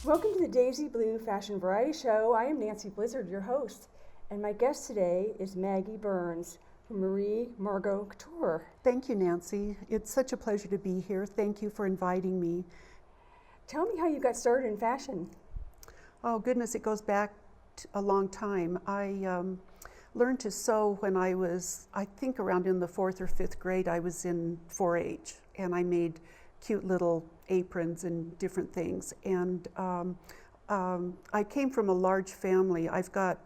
Welcome to the Daisy Blue Fashion Variety Show. I am Nancy Blizzard, your host, and my guest today is Maggie Burns from Marie Margot Couture. Thank you, Nancy. It's such a pleasure to be here. Thank you for inviting me. Tell me how you got started in fashion. Oh goodness, it goes back a long time. I learned to sew when I was, I think around in the 4th or 5th grade. I was in 4-H and I made cute little aprons and different things. And I came from a large family. I've got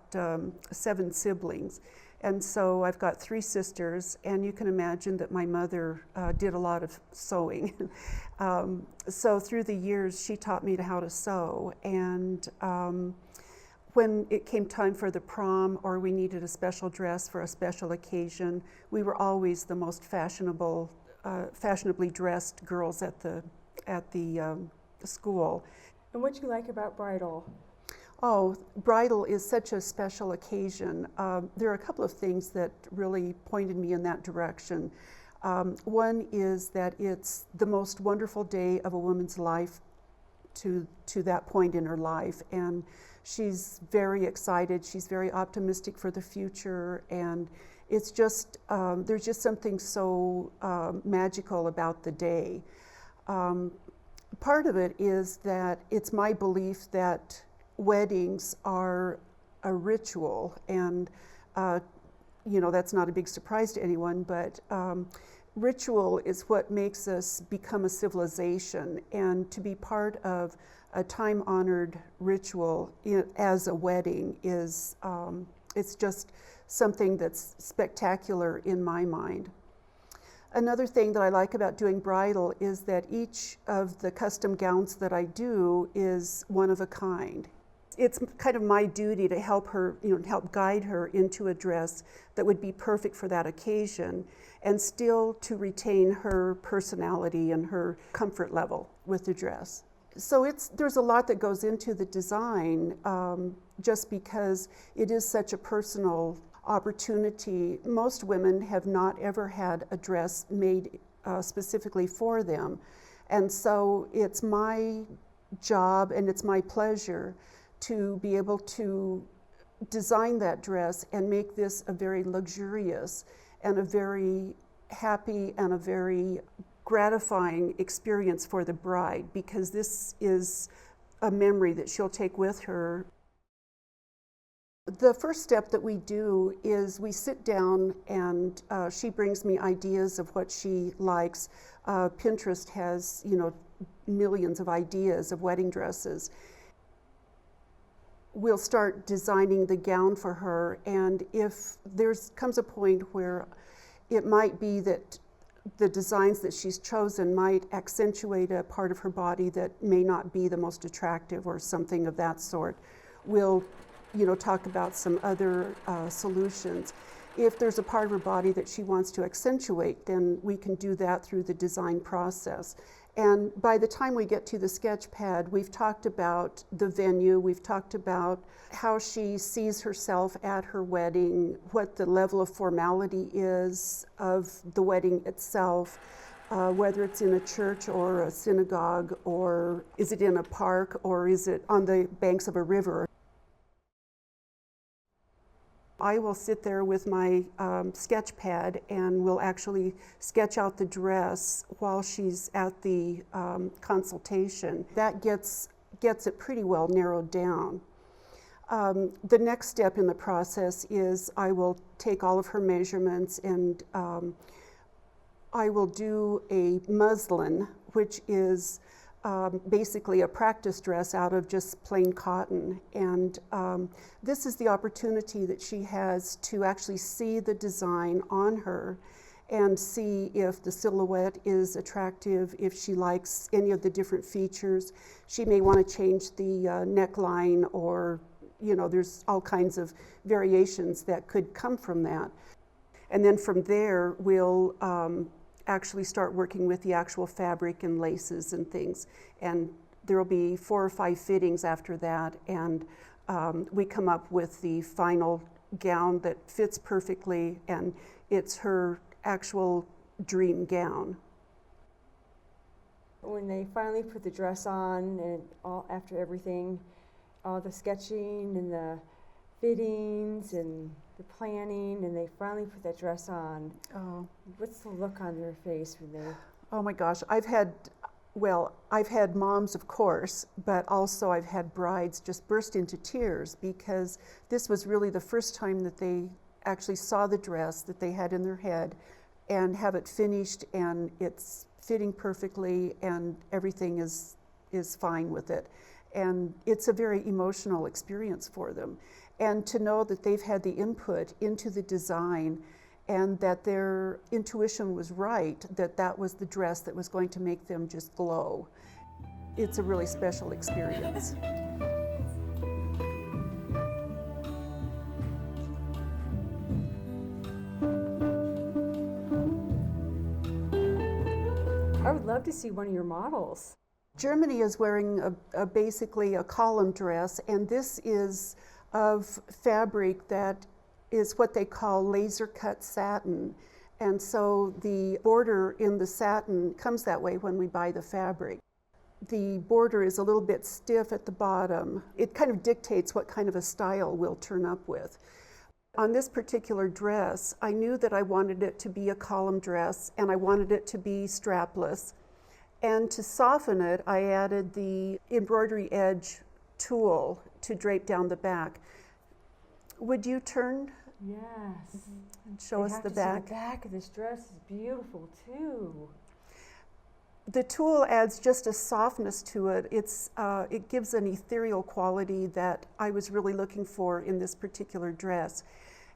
7 siblings. And so I've got 3 sisters, and you can imagine that my mother did a lot of sewing. So through the years, she taught me how to sew. And when it came time for the prom or we needed a special dress for a special occasion, we were always the most fashionably dressed girls at the school. And what do you like about bridal? Oh, bridal is such a special occasion. There are a couple of things that really pointed me in that direction. One is that it's the most wonderful day of a woman's life to that point in her life, and she's very excited, she's very optimistic for the future, and it's just, there's just something so magical about the day. Part of it is that it's my belief that weddings are a ritual, and that's not a big surprise to anyone, but ritual is what makes us become a civilization, and to be part of a time-honored ritual as a wedding is it's just something that's spectacular in my mind. Another thing that I like about doing bridal is that each of the custom gowns that I do is one of a kind. It's kind of my duty to help her, help guide her into a dress that would be perfect for that occasion, and still to retain her personality and her comfort level with the dress. So there's a lot that goes into the design, just because it is such a personal opportunity. Most women have not ever had a dress made specifically for them, and so it's my job and it's my pleasure to be able to design that dress and make this a very luxurious and a very happy and a very gratifying experience for the bride, because this is a memory that she'll take with her. The first step that we do is we sit down and she brings me ideas of what she likes. Pinterest has, millions of ideas of wedding dresses. We'll start designing the gown for her, and if comes a point where it might be that the designs that she's chosen might accentuate a part of her body that may not be the most attractive or something of that sort, we'll talk about some other solutions. If there's a part of her body that she wants to accentuate, then we can do that through the design process. And by the time we get to the sketch pad, we've talked about the venue, we've talked about how she sees herself at her wedding, what the level of formality is of the wedding itself, whether it's in a church or a synagogue, or is it in a park, or is it on the banks of a river. I will sit there with my sketch pad and we'll actually sketch out the dress while she's at the consultation. That gets it pretty well narrowed down. The next step in the process is I will take all of her measurements, and I will do a muslin, which is basically a practice dress out of just plain cotton. And this is the opportunity that she has to actually see the design on her and see if the silhouette is attractive, if she likes any of the different features. She may want to change the neckline, or there's all kinds of variations that could come from that. And then from there, we'll actually start working with the actual fabric and laces and things. And there will be 4 or 5 fittings after that, and we come up with the final gown that fits perfectly, and it's her actual dream gown. when they finally put the dress on, and all after everything, all the sketching and the fittings and the planning, and they finally put that dress on. Oh. What's the look on their face when they? Oh my gosh, I've had moms, of course, but also I've had brides just burst into tears because this was really the first time that they actually saw the dress that they had in their head and have it finished, and it's fitting perfectly and everything is fine with it. And it's a very emotional experience for them. And to know that they've had the input into the design and that their intuition was right, that that was the dress that was going to make them just glow. It's a really special experience. I would love to see one of your models. Germany is wearing basically a column dress, and this is of fabric that is what they call laser cut satin. And so the border in the satin comes that way when we buy the fabric. The border is a little bit stiff at the bottom. It kind of dictates what kind of a style we'll turn up with. On this particular dress, I knew that I wanted it to be a column dress and I wanted it to be strapless. And to soften it, I added the embroidery edge tool to drape down the back. Would you turn? Yes. And show us the back. The back of this dress is beautiful too. The tool adds just a softness to it. It gives an ethereal quality that I was really looking for in this particular dress.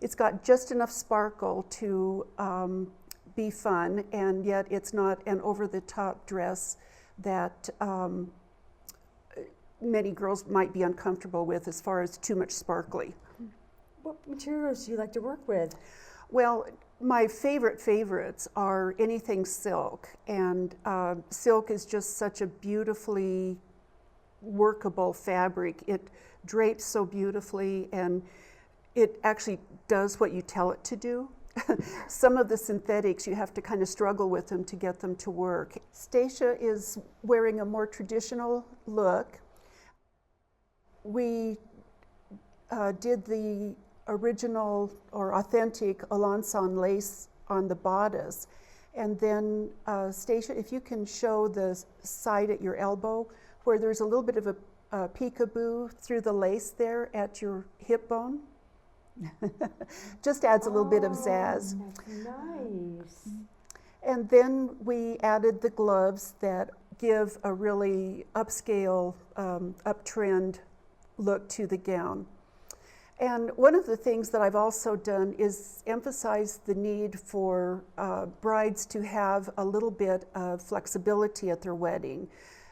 It's got just enough sparkle to be fun, and yet it's not an over-the-top dress that many girls might be uncomfortable with as far as too much sparkly. What materials do you like to work with? Well, my favorites are anything silk, and silk is just such a beautifully workable fabric. It drapes so beautifully, and it actually does what you tell it to do. Some of the synthetics, you have to kind of struggle with them to get them to work. Stacia is wearing a more traditional look. We did the original or authentic Alençon lace on the bodice. And then Stacia, if you can show the side at your elbow where there's a little bit of a peekaboo through the lace there at your hip bone. Just adds a little bit of zazz. That's nice. And then we added the gloves that give a really upscale, uptrend look to the gown. And one of the things that I've also done is emphasize the need for brides to have a little bit of flexibility at their wedding.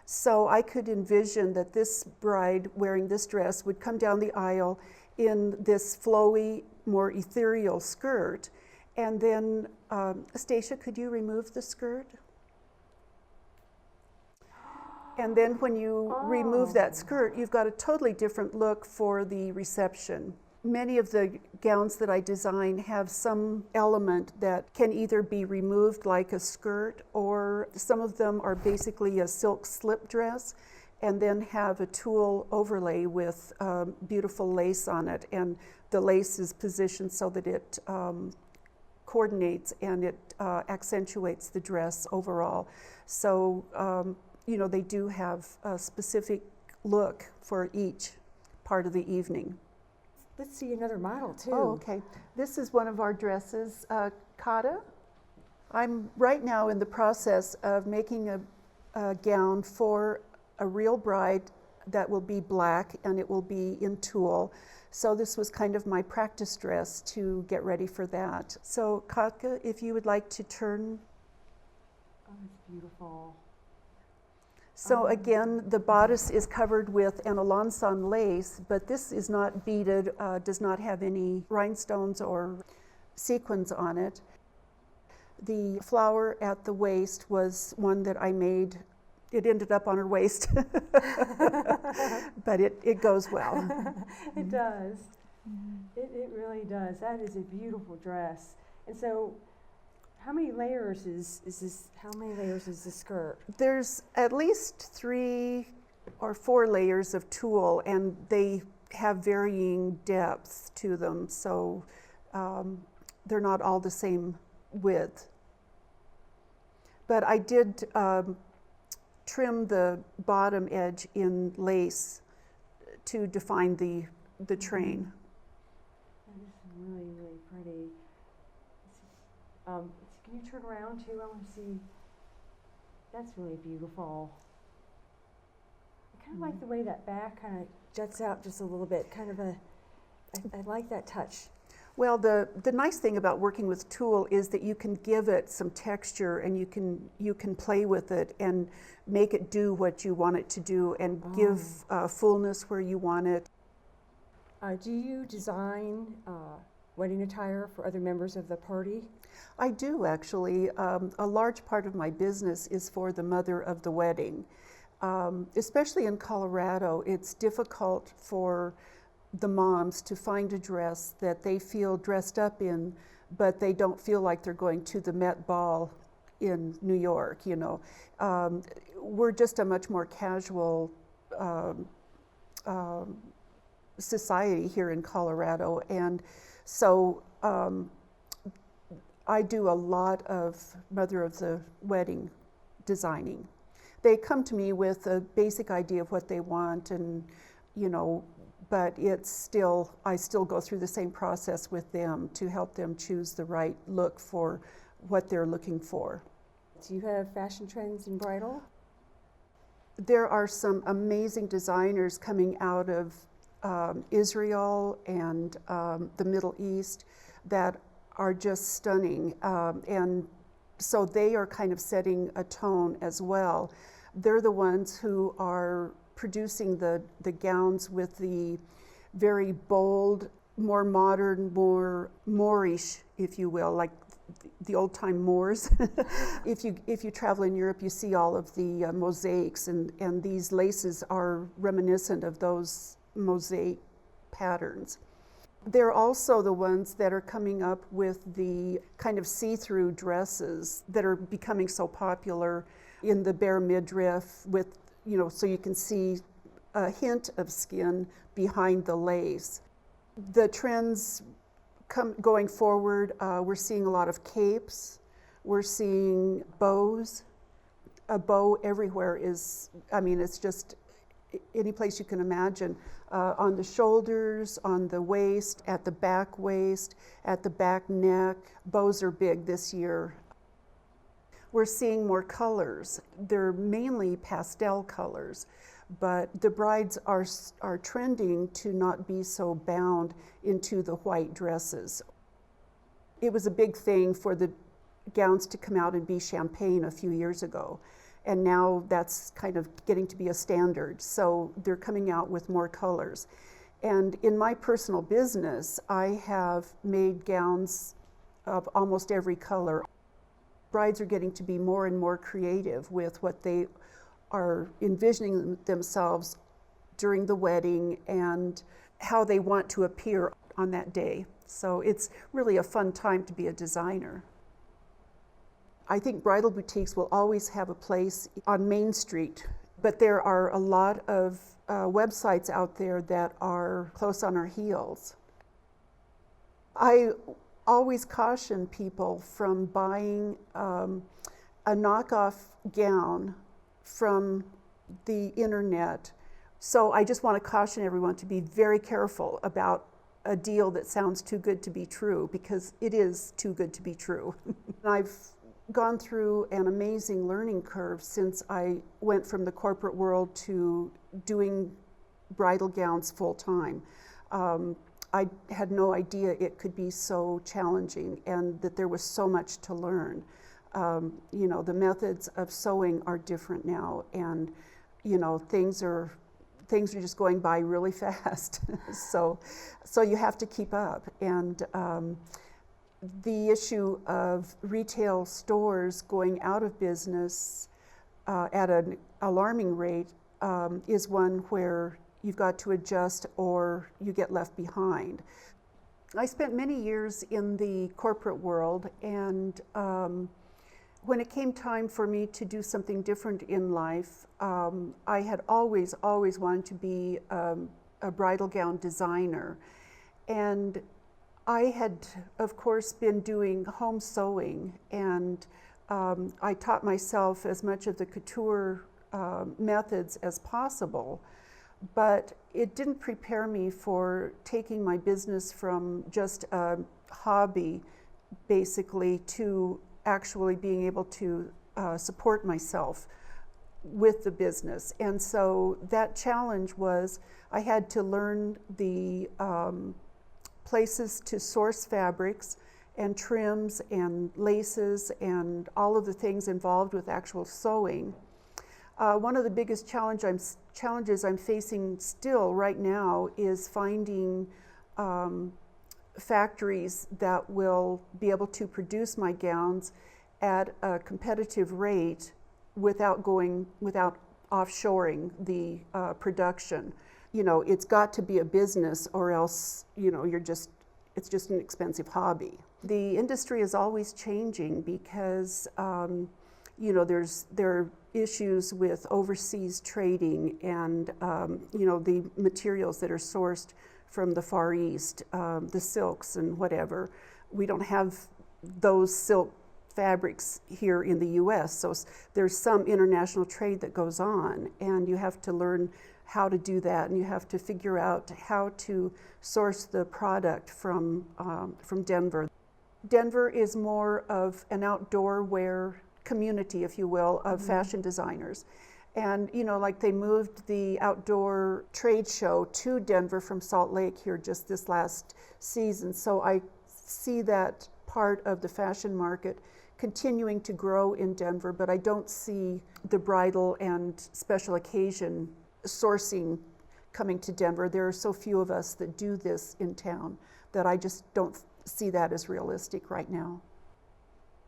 So I could envision that this bride wearing this dress would come down the aisle in this flowy, more ethereal skirt. And then, Stacia, could you remove the skirt? And then when you remove that skirt, you've got a totally different look for the reception. Many of the gowns that I design have some element that can either be removed like a skirt, or some of them are basically a silk slip dress and then have a tulle overlay with beautiful lace on it. And the lace is positioned so that it coordinates and it accentuates the dress overall. So, you know, they do have a specific look for each part of the evening. Let's see another model too. Oh, okay. This is one of our dresses, Kata. I'm right now in the process of making a gown for a real bride that will be black and it will be in tulle. So this was kind of my practice dress to get ready for that. So Katka, if you would like to turn. Oh, it's beautiful. So again, the bodice is covered with an Alençon lace, but this is not beaded, does not have any rhinestones or sequins on it. The flower at the waist was one that I made. It ended up on her waist, but it goes well. It does. It really does. That is a beautiful dress. And so, How many layers is this? How many layers is the skirt? There's at least 3 or 4 layers of tulle, and they have varying depths to them, so they're not all the same width. But I did trim the bottom edge in lace to define the train. That is really, really pretty. Can you turn around too? I want to see. That's really beautiful. I kind of like the way that back kind of juts out just a little bit. I like that touch. Well, the nice thing about working with tulle is that you can give it some texture, and you can play with it and make it do what you want it to do, and give fullness where you want it. Do you design wedding attire for other members of the party? I do, actually. A large part of my business is for the mother of the wedding. Especially in Colorado, it's difficult for the moms to find a dress that they feel dressed up in, but they don't feel like they're going to the Met Ball in New York, you know. We're just a much more casual society here in Colorado, and so I do a lot of mother of the wedding designing. They come to me with a basic idea of what they want, and you know, but I still go through the same process with them to help them choose the right look for what they're looking for. Do you have fashion trends in bridal? There are some amazing designers coming out of Israel and the Middle East that are just stunning, and so they are kind of setting a tone as well. They're the ones who are producing the gowns with the very bold, more modern, more Moorish, if you will, like the old-time Moors. If you travel in Europe, you see all of the mosaics, and these laces are reminiscent of those mosaic patterns. They're also the ones that are coming up with the kind of see-through dresses that are becoming so popular in the bare midriff, with, you know, so you can see a hint of skin behind the lace. The trends going forward, we're seeing a lot of capes, we're seeing bows. A bow everywhere is, I mean, it's just any place you can imagine, on the shoulders, on the waist, at the back waist, at the back neck. Bows are big this year. We're seeing more colors. They're mainly pastel colors, but the brides are trending to not be so bound into the white dresses. It was a big thing for the gowns to come out and be champagne a few years ago, and now that's kind of getting to be a standard. So they're coming out with more colors. And in my personal business, I have made gowns of almost every color. Brides are getting to be more and more creative with what they are envisioning themselves during the wedding and how they want to appear on that day. So it's really a fun time to be a designer. I think bridal boutiques will always have a place on Main Street, but there are a lot of websites out there that are close on our heels. I always caution people from buying a knockoff gown from the internet. So I just want to caution everyone to be very careful about a deal that sounds too good to be true, because it is too good to be true. I've gone through an amazing learning curve since I went from the corporate world to doing bridal gowns full time. I had no idea it could be so challenging and that there was so much to learn. You know, the methods of sewing are different now, and you know, things are just going by really fast. so you have to keep up. And the issue of retail stores going out of business at an alarming rate is one where you've got to adjust or you get left behind. I spent many years in the corporate world, and when it came time for me to do something different in life, I had always wanted to be a bridal gown designer. And I had, of course, been doing home sewing, and I taught myself as much of the couture methods as possible, but it didn't prepare me for taking my business from just a hobby, basically, to actually being able to support myself with the business. And so that challenge was I had to learn the places to source fabrics and trims and laces and all of the things involved with actual sewing. One of the biggest challenges I'm facing still right now is finding factories that will be able to produce my gowns at a competitive rate without offshoring the production. You know, it's got to be a business, or else, you know, it's just an expensive hobby. The industry is always changing because, you know, there are issues with overseas trading and, you know, the materials that are sourced from the Far East, the silks and whatever. We don't have those silk fabrics here in the US, so there's some international trade that goes on, and you have to learn how to do that, and you have to figure out how to source the product from Denver. Denver is more of an outdoor wear community, if you will, of fashion designers. And, you know, like they moved the outdoor trade show to Denver from Salt Lake here just this last season. So I see that part of the fashion market continuing to grow in Denver, but I don't see the bridal and special occasion sourcing coming to Denver. There are so few of us that do this in town that I just don't see that as realistic right now.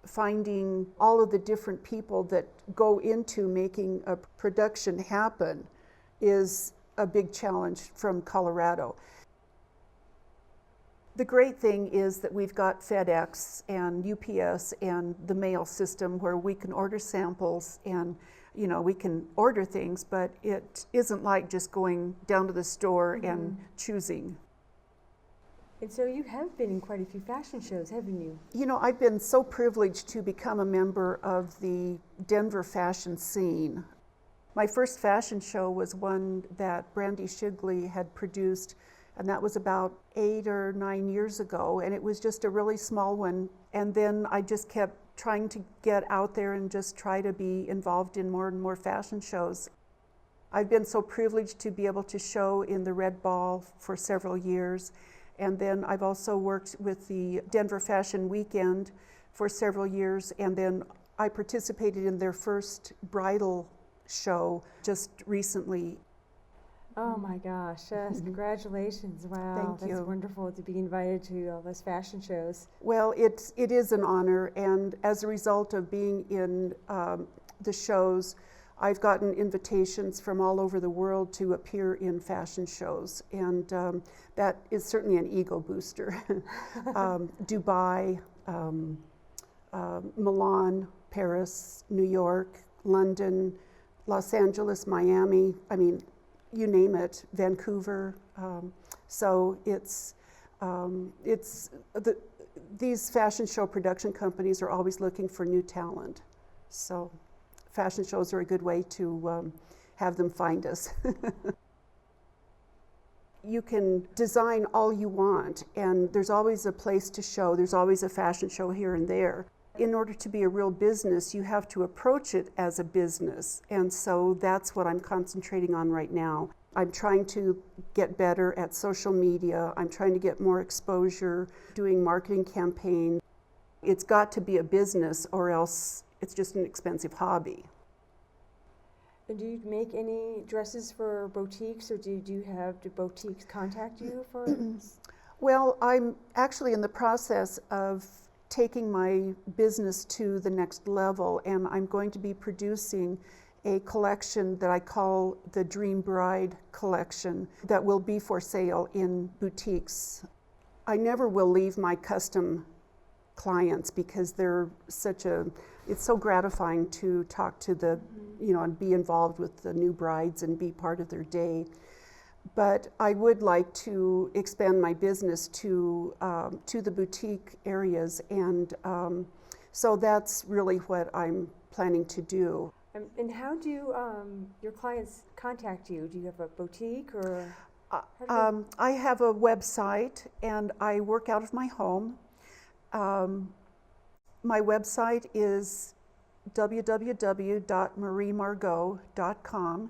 Finding all of the different people that go into making a production happen is a big challenge from Colorado. The great thing is that we've got FedEx and UPS and the mail system where we can order samples and, you know, we can order things, but it isn't like just going down to the store and choosing. And so you have been in quite a few fashion shows, haven't you? You know, I've been so privileged to become a member of the Denver fashion scene. My first fashion show was one that Brandy Shigley had produced, and that was about 8 or 9 years ago, and it was just a really small one. And then I just kept trying to get out there and just try to be involved in more and more fashion shows. I've been so privileged to be able to show in the Red Ball for several years. And then I've also worked with the Denver Fashion Weekend for several years, and then I participated in their first bridal show just recently. Oh my gosh, yes, congratulations. Wow, Thank you. That's wonderful to be invited to all those fashion shows. Well, it is an honor, and as a result of being in the shows, I've gotten invitations from all over the world to appear in fashion shows, and that is certainly an ego booster. Dubai, Milan, Paris, New York, London, Los Angeles, Miami, I mean, you name it, Vancouver. So these fashion show production companies are always looking for new talent. So fashion shows are a good way to have them find us. You can design all you want, and there's always a place to show. There's always a fashion show here and there. In order to be a real business, you have to approach it as a business, and so that's what I'm concentrating on right now. I'm trying to get better at social media. I'm trying to get more exposure, doing marketing campaigns. It's got to be a business, or else it's just an expensive hobby. And do you make any dresses for boutiques, or do boutiques contact you for? Well, I'm actually in the process of taking my business to the next level, and I'm going to be producing a collection that I call the Dream Bride collection that will be for sale in boutiques. I never will leave my custom clients because they're it's so gratifying to talk to the, and be involved with the new brides and be part of their day. But I would like to expand my business to the boutique areas, and so that's really what I'm planning to do. And how do your clients contact you? Do you have a boutique or? I have a website, and I work out of my home. My website is www.mariemargot.com,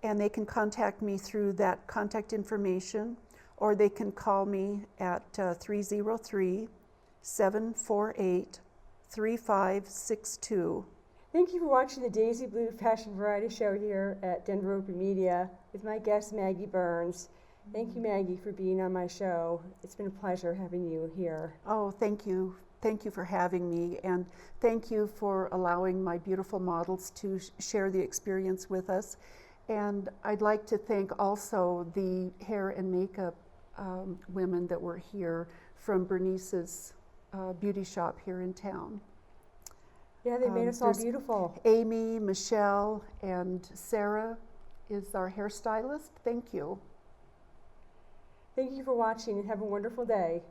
and they can contact me through that contact information, or they can call me at 303-748-3562. Thank you for watching the Daisy Blue Fashion Variety Show here at Denver Open Media with my guest, Maggie Burns. Thank you, Maggie, for being on my show. It's been a pleasure having you here. Oh, thank you. Thank you for having me, and thank you for allowing my beautiful models to share the experience with us. And I'd like to thank also the hair and makeup women that were here from Bernice's beauty shop here in town. Yeah, they made us all beautiful. Amy, Michelle, and Sarah is our hairstylist. Thank you. Thank you for watching, and have a wonderful day.